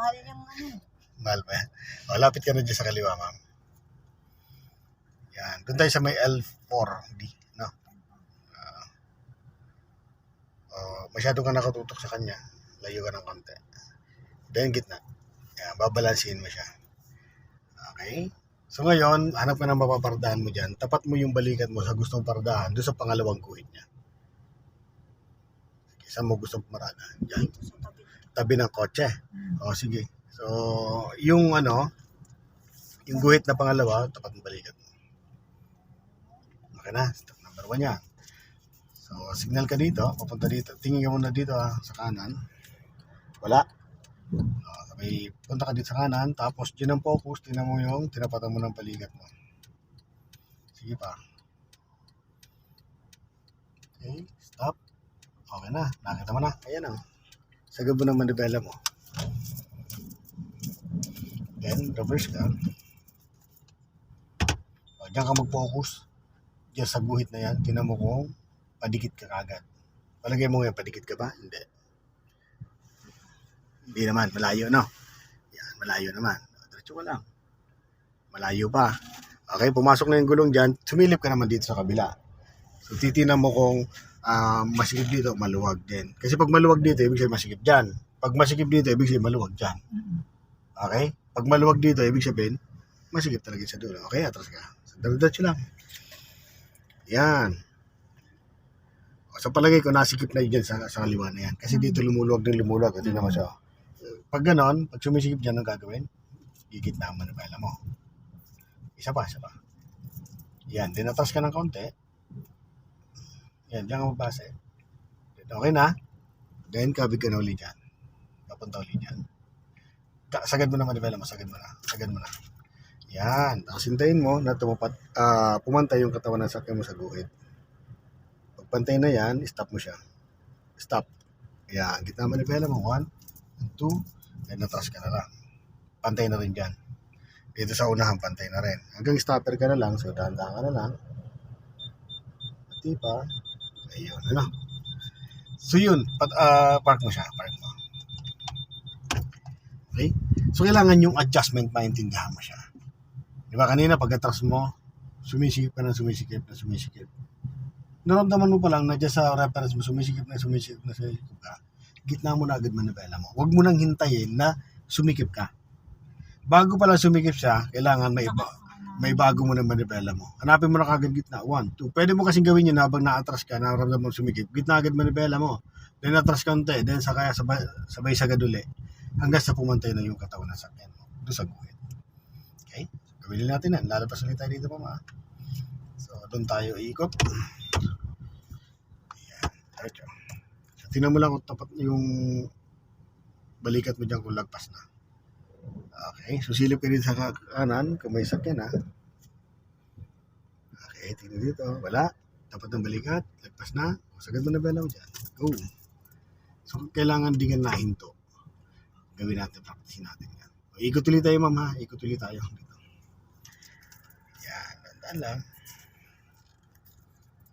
mahal yung ano. Mahal ba yan? O, lapit ka na dyan sa kaliwa, ma'am. Yan. Doon tayo sa may L4D. No? Masyado ka nakatutok sa kanya. Layo ka ng konti. Then, gitna. Yan. Babalansin mo siya. Okay? So, ngayon, hanap ka ng mapapardahan mo dyan. Tapat mo yung balikat mo sa gustong pardahan doon sa pangalawang guhit niya. Sige, saan mo gustong pardahan? Dyan. Sa tabi. Tabi ng kotse. O, sige. So, yung yung guhit na pangalawa, tapat ng balikat mo. Okay na, step number 1 yan. So, signal ka dito, papunta dito. Tingin ka muna dito sa kanan. Wala. Sabay, punta ka dito sa kanan, tapos dyan ang focus, tingnan mo yung tinapatan mo ng balikat mo. Sige pa. Okay, stop. Okay na, nakita mo na. Ayan ang. Sagad mo ng manibela mo. Then, reverse ka. O, diyan ka mag-focus. Diyan sa guhit na yan, tinan mo kung padikit ka kagad. Palagay mo ngayon, padikit ka ba? Hindi. Hindi naman, malayo, no? Yan, malayo naman. Diretso ka lang. Malayo pa. Okay, pumasok na yung gulong dyan, sumilip ka naman dito sa kabila. So, titinan mo kung masikip dito, maluwag din. Kasi pag maluwag dito, ibig sabihin masikip dyan. Pag masikip dito, ibig sabihin maluwag dyan. Okay? Pag maluwag dito, ibig sabihin, masikip talaga sa dulo. Okay, atras ka. So, diretso lang. Yan. So, palagay ko, nasikip na yun dyan sa kaliwa na yan. Kasi dito lumuluwag din lumuluwag. Ito naman siya. Pag ganon, pag sumisikip dyan, ang gagawin? Gigit na ang manibela mo. Isa pa. Yan, dinatras ka ng konti. Yan, dyan ka magbase. Okay na. Then, kabig ka na ulit dyan. Papunta ulit dyan. Sagad mo na manibela mo, sagad mo na. Yan, tapos hintayin mo na pumantay yung katawan ng sakyan mo sa guhit. Pag pantay na yan, stop mo siya. Stop. Yan, gitna manibela mo. 1, 2, then natras ka na lang. Pantay na rin dyan. Dito sa unahan, pantay na rin. Hanggang stopper ka na lang, so dahan-dahan ka na lang. Pati pa. Ayun, ano. So yun, park mo siya, park mo. Okay? So kailangan yung adjustment, maintindihan mo siya. Diba kanina pagkatras mo, sumisikip ka na sumisikip. Naramdaman mo pa lang na dyan sa reference mo, sumisikip ka. Gitna mo na agad manibela mo. Huwag mo nang hintayin na sumikip ka. Bago pala sumikip siya, kailangan may bago mo na manibela mo. Hanapin mo na kagad gitna. 1, 2. Pwede mo kasing gawin yun habang naatras ka, naramdaman mo sumikip. Gitna agad manibela mo. Then atras ka unti. Then kaya sabay sagad uli. Hanggang sa pumantay na yung katawan ng sakyan mo. Doon sa guhit. Okay? Gawin natin yan. Lalabas ulit tayo dito pa So, doon tayo ikot. Ayan. Diretso. So, tingnan mo lang kung tapat yung balikat mo dyan kung lagpas na. Okay. Susilip ka dito sa kanan kung may sakyan Okay. Tingnan dito. Wala. Tapat ng balikat. Lagpas na. Sagad mo na bela mo dyan. Go. So, kailangan di ka nahinto. Gawin natin. Practice natin yan. Ikot ulit tayo, ma'am, ha? Ikot ulit tayo. Dito. Yan. Tandaan lang.